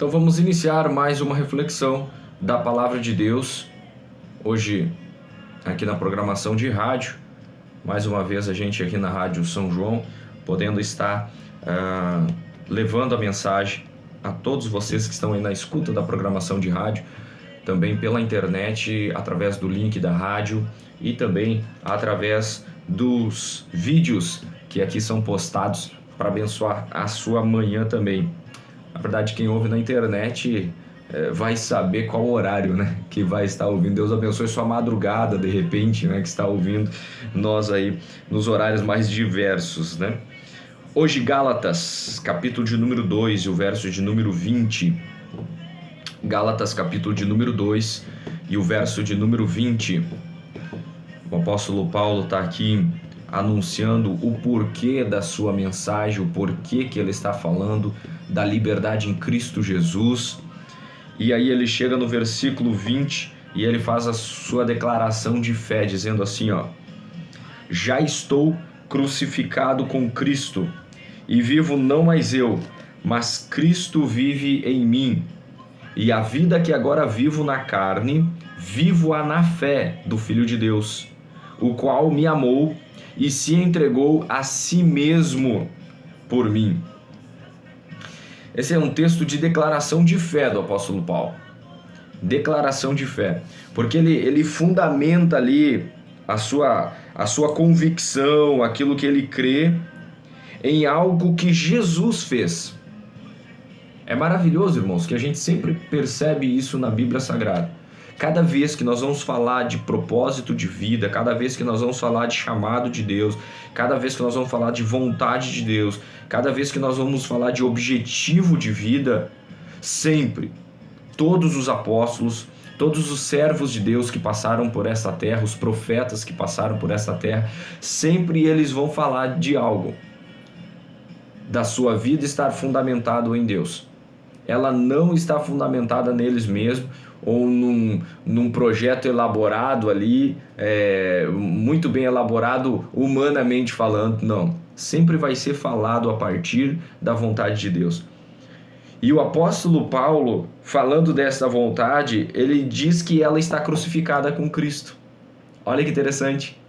Então vamos iniciar mais uma reflexão da Palavra de Deus, hoje aqui na programação de rádio, mais uma vez a gente aqui na Rádio São João, podendo estar levando a mensagem a todos vocês que estão aí na escuta da programação de rádio, também pela internet, através do link da rádio e também através dos vídeos que aqui são postados para abençoar a sua manhã também. Na verdade, quem ouve na internet vai saber qual horário, né, que vai estar ouvindo. Deus abençoe sua madrugada, de repente, né, que está ouvindo nós aí nos horários mais diversos, né? Hoje, Gálatas, capítulo de número 2 e o verso de número 20. Gálatas, capítulo de número 2 e o verso de número 20. O apóstolo Paulo está aqui anunciando o porquê da sua mensagem, o porquê que ele está falando da liberdade em Cristo Jesus. E aí ele chega no versículo 20 e ele faz a sua declaração de fé, dizendo assim, ó: já estou crucificado com Cristo, e vivo não mais eu, mas Cristo vive em mim. E a vida que agora vivo na carne, vivo-a na fé do Filho de Deus, o qual me amou e se entregou a si mesmo por mim. Esse é um texto de declaração de fé do apóstolo Paulo. Declaração de fé. Porque ele fundamenta ali a sua convicção, aquilo que ele crê, em algo que Jesus fez. É maravilhoso, irmãos, que a gente sempre percebe isso na Bíblia Sagrada. Cada vez que nós vamos falar de propósito de vida, cada vez que nós vamos falar de chamado de Deus, cada vez que nós vamos falar de vontade de Deus, cada vez que nós vamos falar de objetivo de vida, sempre, todos os apóstolos, todos os servos de Deus que passaram por essa terra, os profetas que passaram por essa terra, sempre eles vão falar de algo, da sua vida estar fundamentado em Deus. Ela não está fundamentada neles mesmos ou num projeto elaborado ali, muito bem elaborado humanamente falando, não. Sempre vai ser falado a partir da vontade de Deus. E o apóstolo Paulo, falando dessa vontade, ele diz que ela está crucificada com Cristo. Olha que interessante.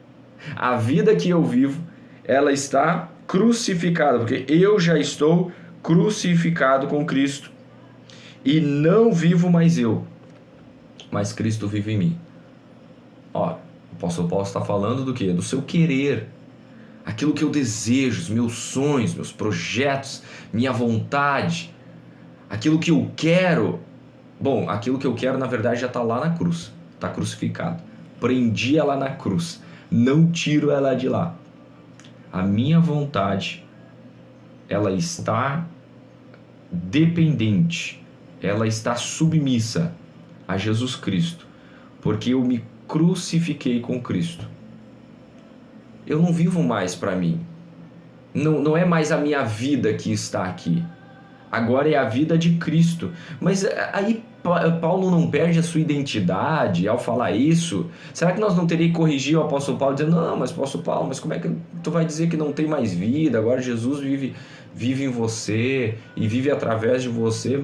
A vida que eu vivo, ela está crucificada, porque eu já estou crucificado com Cristo. E não vivo mais eu, mas Cristo vive em mim. Ó, o apóstolo Paulo está falando do quê? Do seu querer. Aquilo que eu desejo, os meus sonhos, meus projetos, minha vontade. Aquilo que eu quero. Bom, aquilo que eu quero na verdade já está lá na cruz. Está crucificado. Prendi ela na cruz. Não tiro ela de lá. A minha vontade, ela está dependente. Ela está submissa a Jesus Cristo, porque eu me crucifiquei com Cristo. Eu não vivo mais para mim. Não é mais a minha vida que está aqui. Agora é a vida de Cristo. Mas aí Paulo não perde a sua identidade ao falar isso? Será que nós não teríamos que corrigir o apóstolo Paulo dizendo, não, mas apóstolo Paulo, mas como é que tu vai dizer que não tem mais vida? Agora Jesus vive em você e vive através de você,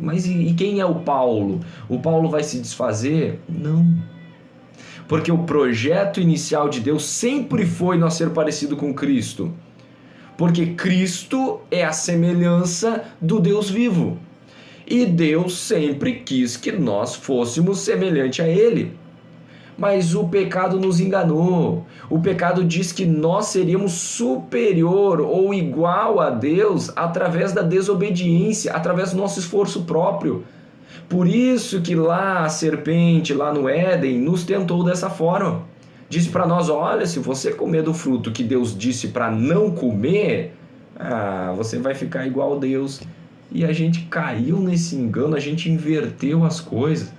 mas e quem é o Paulo? O Paulo vai se desfazer? Não. Porque o projeto inicial de Deus sempre foi nós ser parecido com Cristo. Porque Cristo é a semelhança do Deus vivo. E Deus sempre quis que nós fôssemos semelhante a Ele. Mas o pecado nos enganou. O pecado diz que nós seríamos superior ou igual a Deus através da desobediência, através do nosso esforço próprio. Por isso que lá a serpente, lá no Éden, nos tentou dessa forma. Disse para nós, olha, se você comer do fruto que Deus disse para não comer, você vai ficar igual a Deus. E a gente caiu nesse engano, a gente inverteu as coisas.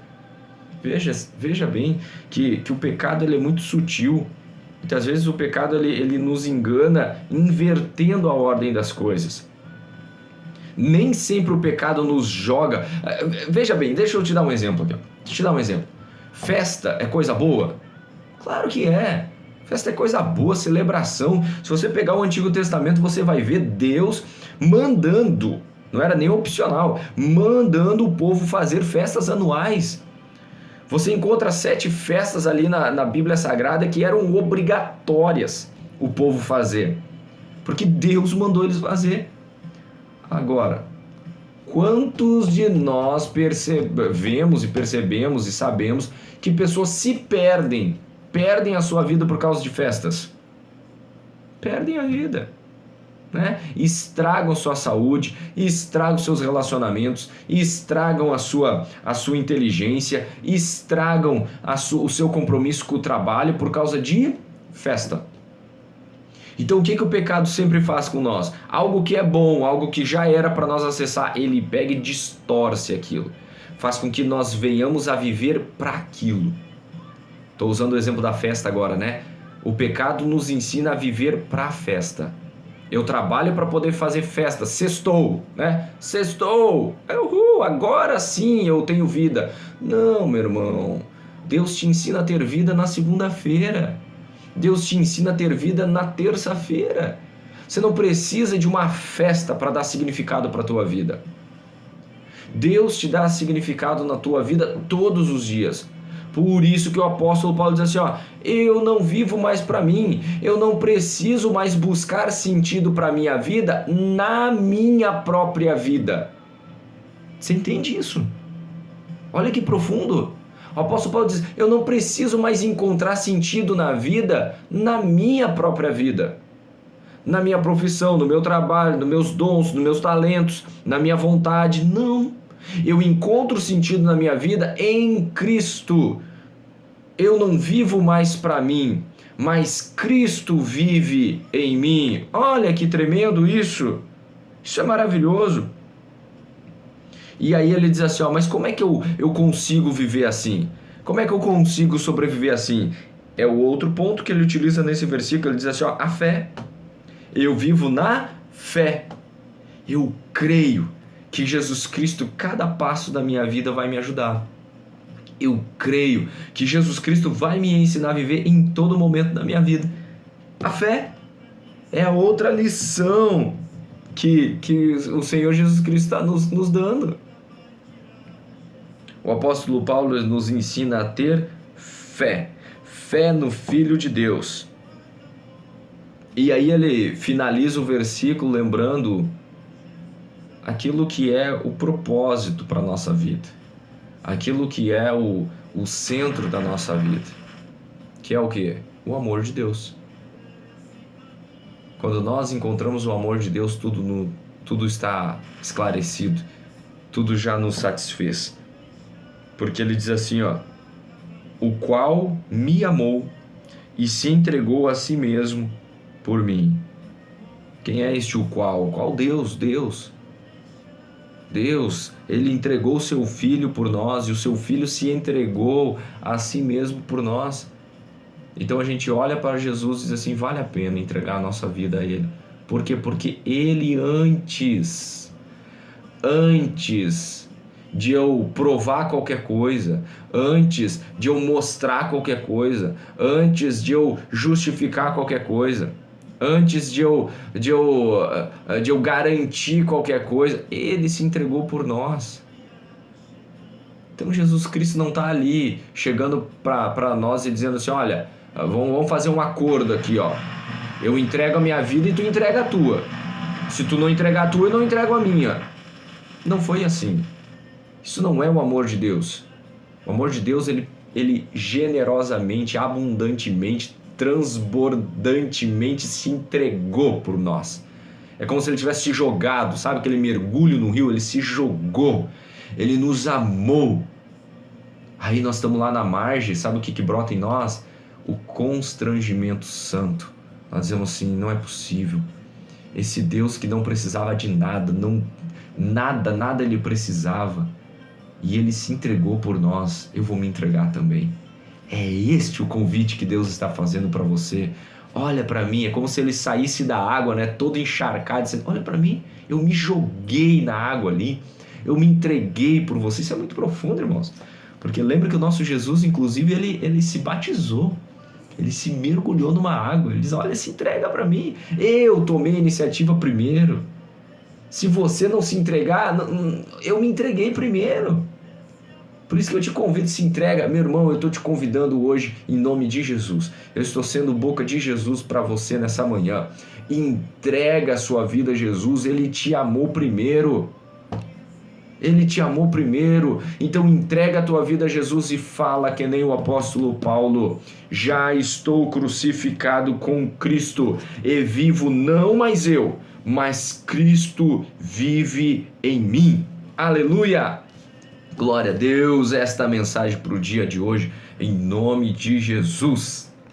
Veja bem que o pecado ele é muito sutil. Muitas vezes o pecado ele nos engana invertendo a ordem das coisas. Nem sempre o pecado nos joga. Veja bem, deixa eu te dar um exemplo aqui. Deixa eu te dar um exemplo. Festa é coisa boa? Claro que é. Festa é coisa boa, celebração. Se você pegar o Antigo Testamento, você vai ver Deus mandando não era nem opcional, mandando o povo fazer festas anuais. Você encontra 7 festas ali na Bíblia Sagrada que eram obrigatórias o povo fazer, porque Deus mandou eles fazer. Agora, quantos de nós vemos e percebemos e sabemos que pessoas se perdem a sua vida por causa de festas? Perdem a vida, né? Estragam sua saúde, estragam seus relacionamentos, estragam a sua inteligência, estragam o seu compromisso com o trabalho por causa de festa. Então o que o pecado sempre faz com nós? Algo que é bom, algo que já era para nós acessar, ele pega e distorce aquilo. Faz com que nós venhamos a viver para aquilo. Estou usando o exemplo da festa agora, né? O pecado nos ensina a viver para a festa. Eu trabalho para poder fazer festa. Sextou, né? Sextou! Uhul, agora sim eu tenho vida. Não, meu irmão. Deus te ensina a ter vida na segunda-feira. Deus te ensina a ter vida na terça-feira. Você não precisa de uma festa para dar significado para a tua vida. Deus te dá significado na tua vida todos os dias. Por isso que o apóstolo Paulo diz assim, ó, eu não vivo mais para mim, eu não preciso mais buscar sentido para a minha vida na minha própria vida. Você entende isso? Olha que profundo. O apóstolo Paulo diz, eu não preciso mais encontrar sentido na vida na minha própria vida. Na minha profissão, no meu trabalho, nos meus dons, nos meus talentos, na minha vontade. Não. Eu encontro sentido na minha vida em Cristo. Eu não vivo mais para mim, mas Cristo vive em mim. Olha que tremendo isso. Isso é maravilhoso. E aí ele diz assim, ó, mas como é que eu consigo viver assim? Como é que eu consigo sobreviver assim? É o outro ponto que ele utiliza nesse versículo. Ele diz assim, ó, a fé. Eu vivo na fé. Eu creio que Jesus Cristo, cada passo da minha vida, vai me ajudar. Eu creio que Jesus Cristo vai me ensinar a viver em todo momento da minha vida. A fé é a outra lição que o Senhor Jesus Cristo está nos dando. O apóstolo Paulo nos ensina a ter fé. Fé no Filho de Deus. E aí ele finaliza o versículo lembrando aquilo que é o propósito para a nossa vida. Aquilo que é o centro da nossa vida. Que é o quê? O amor de Deus. Quando nós encontramos o amor de Deus, tudo está esclarecido. Tudo já nos satisfez. Porque ele diz assim, ó, o qual me amou e se entregou a si mesmo por mim. Quem é este o qual? Qual Deus? Deus. Deus, ele entregou o seu Filho por nós e o seu Filho se entregou a si mesmo por nós. Então a gente olha para Jesus e diz assim, vale a pena entregar a nossa vida a Ele. Por quê? Porque Ele antes de eu provar qualquer coisa, antes de eu mostrar qualquer coisa, antes de eu justificar qualquer coisa, antes de eu garantir qualquer coisa, Ele se entregou por nós. Então Jesus Cristo não está ali chegando para nós e dizendo assim, olha, vamos fazer um acordo aqui, ó. Eu entrego a minha vida e tu entrega a tua. Se tu não entregar a tua, eu não entrego a minha. Não foi assim. Isso não é o amor de Deus. O amor de Deus, ele generosamente, abundantemente, transbordantemente se entregou por nós. É como se ele tivesse se jogado, sabe aquele mergulho no rio? Ele se jogou, ele nos amou. Aí nós estamos lá na margem, sabe o que brota em nós? O constrangimento santo. Nós dizemos assim, não é possível. Esse Deus que não precisava de nada, nada ele precisava. E ele se entregou por nós, eu vou me entregar também. É este o convite que Deus está fazendo para você. Olha para mim, é como se ele saísse da água, né, todo encharcado, dizendo, olha para mim, eu me joguei na água ali, eu me entreguei por você. Isso é muito profundo, irmãos. Porque lembra que o nosso Jesus, inclusive, ele se batizou. Ele se mergulhou numa água. Ele diz, olha, se entrega para mim. Eu tomei a iniciativa primeiro. Se você não se entregar, eu me entreguei primeiro. Por isso que eu te convido, se entrega. Meu irmão, eu estou te convidando hoje em nome de Jesus. Eu estou sendo boca de Jesus para você nessa manhã. Entrega a sua vida a Jesus, Ele te amou primeiro. Ele te amou primeiro, então entrega a tua vida a Jesus e fala que nem o apóstolo Paulo: já estou crucificado com Cristo e vivo não mais eu, mas Cristo vive em mim. Aleluia! Glória a Deus, esta mensagem para o dia de hoje, em nome de Jesus.